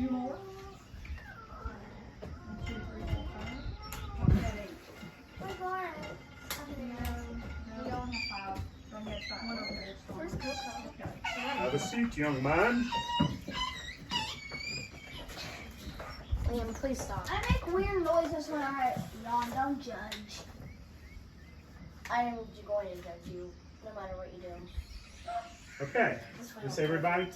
two more. 1, 2, 3, 4, 5. One had 8. No, we don't have 5. Don't have 5. One over there. Where's Coco? Okay. Have a seat, young man. Liam, please stop. I make weird noises when I yawn. Don't judge. I am going to judge you, no matter what you do. Okay. Is everybody?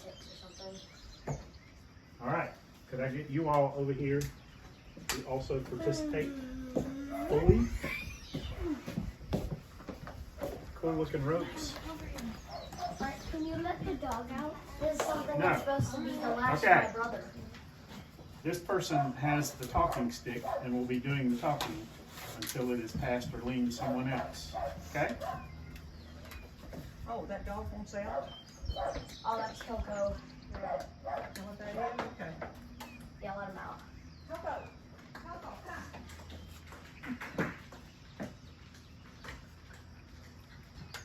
All right. Could I get you all over here to also participate fully? Cool looking ropes. Alright, can you let the dog out? This is something No. that's supposed to be the last Okay. of my brother. This person has the talking stick and will be doing the talking until it is passed or leaned to someone else. Okay? Oh, that dog wants out? Oh, that's Coco. Know what that is? Okay. Yeah, let him out. Coco.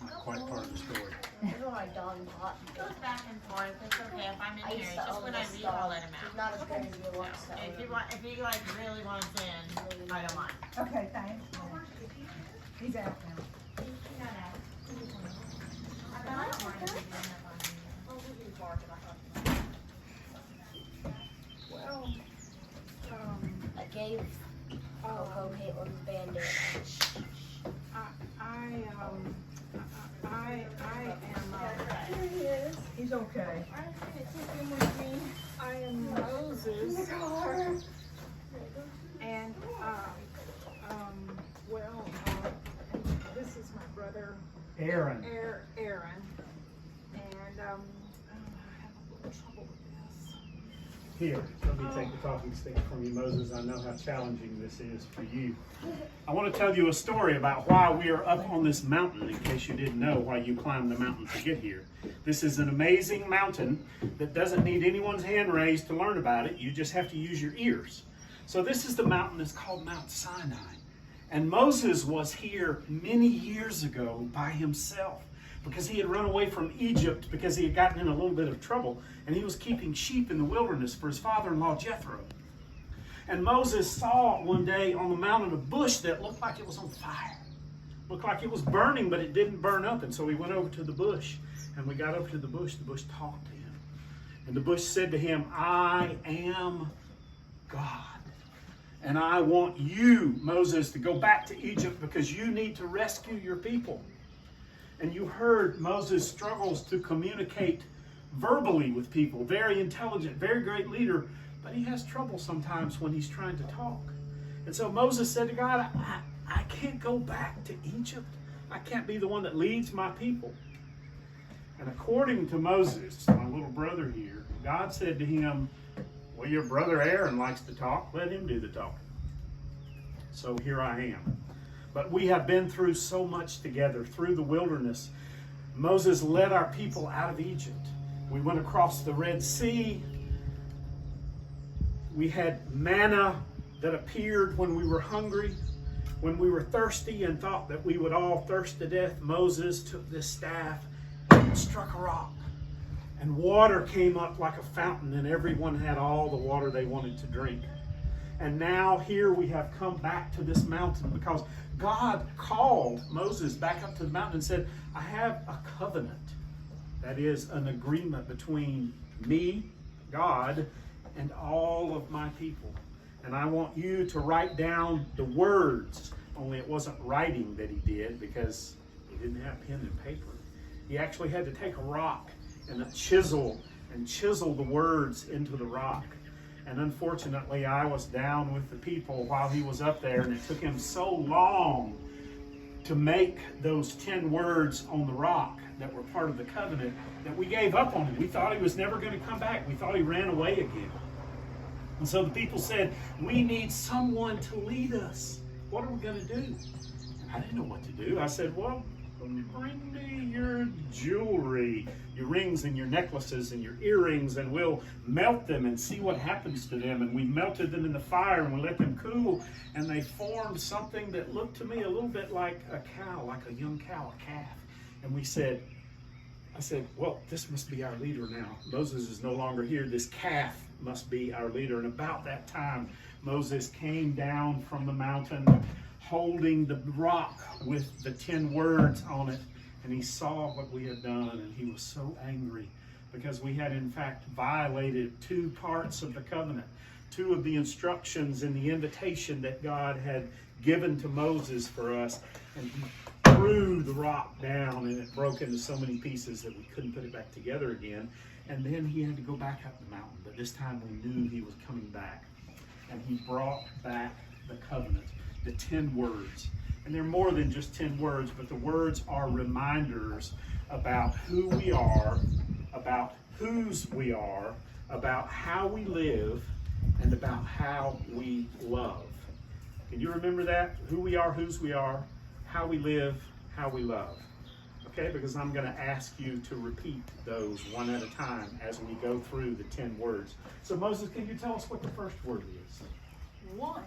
Not quite part of the story. This is my dog pot. Goes back and forth. It's okay if I'm in I here. used It's to just own when I this read, dog. I'll let him He's out. not as good as he wants to. If he like really wants in, I don't mind. Okay, thanks. He's out now. Well, I gave Coco Caitlin's bandage. I am, Here he is. he's okay. I'm gonna take him with me. I am Moses, and, this is my brother, Aaron. Aaron, and, I have a little trouble with this. Here, let me take the talking stick from you, Moses. I know how challenging this is for you. I want to tell you a story about why we are up on this mountain, in case you didn't know why you climbed the mountain to get here. This is an amazing mountain that doesn't need anyone's hand raised to learn about it. You just have to use your ears. So this is the mountain that's called Mount Sinai. And Moses was here many years ago by himself because he had run away from Egypt because he had gotten in a little bit of trouble, and he was keeping sheep in the wilderness for his father-in-law Jethro. And Moses saw one day on the mountain a bush that looked like it was on fire. Looked like it was burning, but it didn't burn up. And so he went over to the bush, and we got over to the bush talked to him. And the bush said to him, I am God. And I want you, Moses, to go back to Egypt because you need to rescue your people. And you heard Moses struggles to communicate verbally with people. Very intelligent, very great leader, but he has trouble sometimes when he's trying to talk. And so Moses said to God, I can't go back to Egypt. I can't be the one that leads my people. And according to Moses, my little brother here, God said to him, well, your brother Aaron likes to talk. Let him do the talking. So here I am. But we have been through so much together, through the wilderness. Moses led our people out of Egypt. We went across the Red Sea. We had manna that appeared when we were hungry. When we were thirsty and thought that we would all thirst to death, Moses took this staff and struck a rock. And water came up like a fountain, and everyone had all the water they wanted to drink. And now here we have come back to this mountain because God called Moses back up to the mountain and said, I have a covenant. That is an agreement between me, God, and all of my people. And I want you to write down the words. Only it wasn't writing that he did because he didn't have pen and paper. He actually had to take a rock and a chisel and chisel the words into the rock. And unfortunately, I was down with the people while he was up there, and it took him so long to make those 10 words on the rock that were part of the covenant that we gave up on him. We thought he was never going to come back. We thought he ran away again. And so the people said, we need someone to lead us. What are we going to do? I didn't know what to do. I said, well, bring me your jewelry, your rings and your necklaces and your earrings, and we'll melt them and see what happens to them. And we melted them in the fire and we let them cool, and they formed something that looked to me a little bit like a cow, like a young cow, a calf. And we said, I said, well, this must be our leader now. Moses is no longer here. This calf must be our leader. And about that time, Moses came down from the mountain holding the rock with the 10 words on it. And he saw what we had done, and he was so angry because we had in fact violated 2 parts of the covenant, 2 of the instructions in the invitation that God had given to Moses for us. And he threw the rock down, and it broke into so many pieces that we couldn't put it back together again. And then he had to go back up the mountain, but this time we knew he was coming back. And he brought back the covenant, the 10 words. And they're more than just 10 words, but the words are reminders about who we are, about whose we are, about how we live, and about how we love. Can you remember that? Who we are, whose we are, how we live, how we love. Okay, because I'm going to ask you to repeat those one at a time as we go through the 10 words. So Moses, can you tell us what the first word is? 1.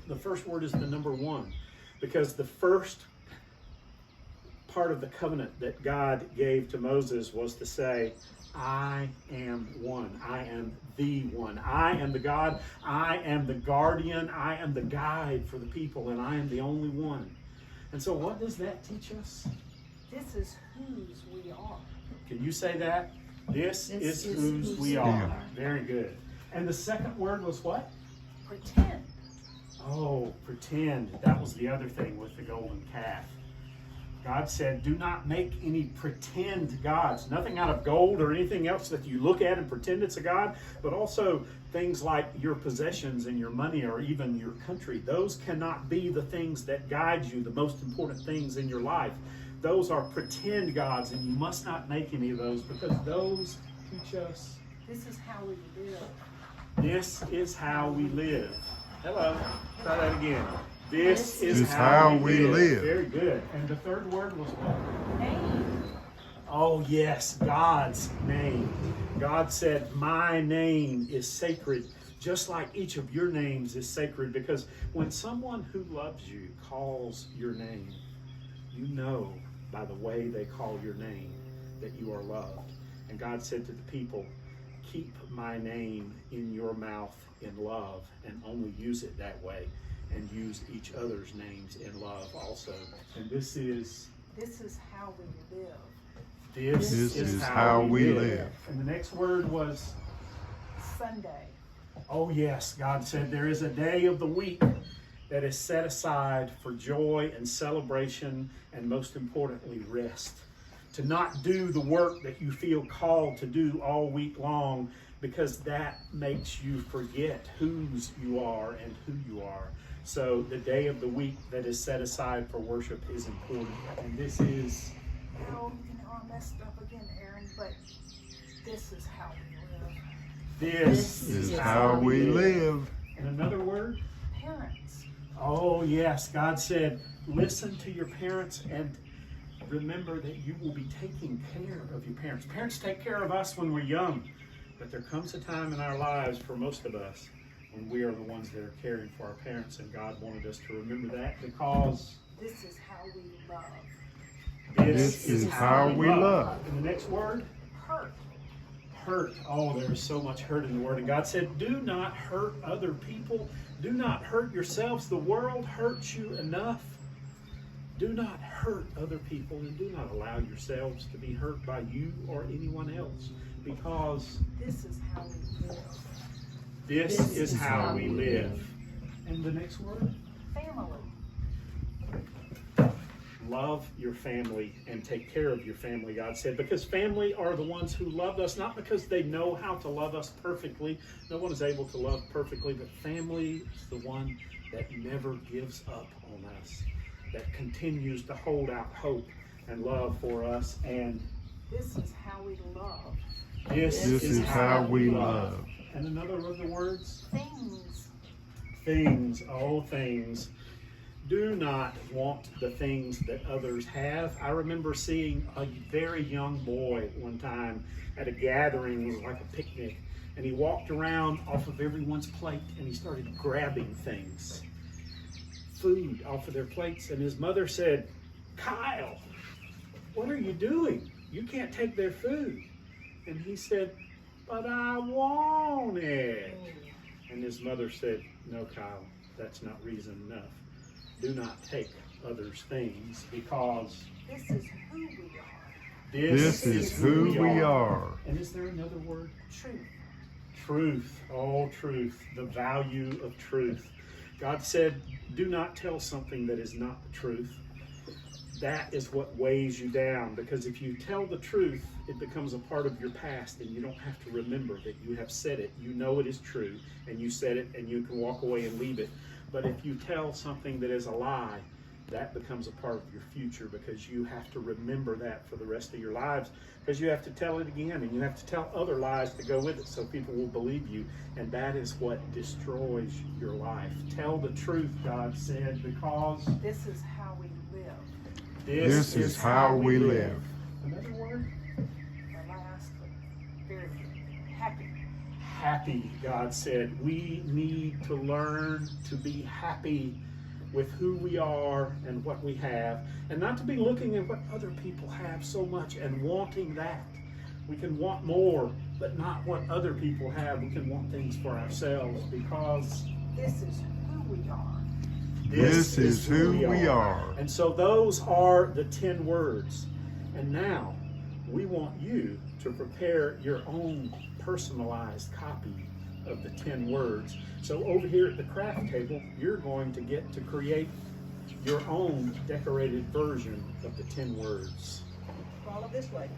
The first word is the number 1, because the first part of the covenant that God gave to Moses was to say, I am one. I am the one. I am the God. I am the guardian. I am the guide for the people, and I am the only one. And so what does that teach us? This is whose we are. Can you say that? This is whose we are. Very good. And the second word was what? Pretend. Oh, pretend. That was the other thing with the golden calf. God said, do not make any pretend gods. Nothing out of gold or anything else that you look at and pretend it's a god, but also things like your possessions and your money or even your country. Those cannot be the things that guide you, the most important things in your life. Those are pretend gods, and you must not make any of those because those teach us. This is how we live. This is how we live. Hello. Try that again. This is is how how we we live. live. Very good. And the third word was what? Name. Oh, yes, God's name. God said, my name is sacred, just like each of your names is sacred, because when someone who loves you calls your name, you know by the way they call your name that you are loved. And God said to the people, keep my name in your mouth in love, and only use it that way, and use each other's names in love also. And this is how we live. This is how we live. And the next word was Sunday. oh yes, God said there is a day of the week that is set aside for joy and celebration, and most importantly, rest. To not do the work that you feel called to do all week long, because that makes you forget whose you are and who you are. So the day of the week that is set aside for worship is important. And this is... Oh, I messed up again, Aaron, but this is how we live. This is how we live. And another word? Parents. Oh yes, God said, listen to your parents and remember that you will be taking care of your parents. Parents take care of us when we're young, but there comes a time in our lives for most of us when we are the ones that are caring for our parents, and God wanted us to remember that because this is how we love. This is how we love. And the next word? Hurt. Hurt. Oh, there is so much hurt in the word. And God said, do not hurt other people. Do not hurt yourselves. The world hurts you enough. Do not hurt other people, and do not allow yourselves to be hurt by you or anyone else, because this is how we live. This is how we live. And the next word? Family. Love your family and take care of your family, God said, because family are the ones who love us, not because they know how to love us perfectly. No one is able to love perfectly, but family is the one that never gives up on us, that continues to hold out hope and love for us. And this is how we love. This is how we love. And another of the words? Things. Things. Oh, things. Do not want the things that others have. I remember seeing a very young boy one time at a gathering. It was like a picnic. And he walked around off of everyone's plate and he started grabbing things. Food off of their plates. And his mother said, Kyle, what are you doing? you can't take their food. And he said, but I want it. And his mother said, no, Kyle, that's not reason enough. Do not take others' things, because This is who we are. This is who we are. And is there another word? Truth. Truth. Oh, truth. The value of truth. God said, do not tell something that is not the truth. That is what weighs you down, because if you tell the truth, it becomes a part of your past, and you don't have to remember that you have said it. You know it is true, and you said it, and you can walk away and leave it. But if you tell something that is a lie, that becomes a part of your future, because you have to remember that for the rest of your lives, because you have to tell it again, and you have to tell other lies to go with it so people will believe you, and that is what destroys your life. Tell the truth, God said, because This is how we live. This is how we live. Another word? The last, very happy. Happy, God said. We need to learn to be happy with who we are and what we have, and not to be looking at what other people have so much and wanting that. We can want more, but not what other people have. We can want things for ourselves, because This is who we are. This is who we are. And so those are the 10 words. And now we want you to prepare your own personalized copy of the 10 words. So over here at the craft table, you're going to get to create your own decorated version of the 10 words. Follow this way.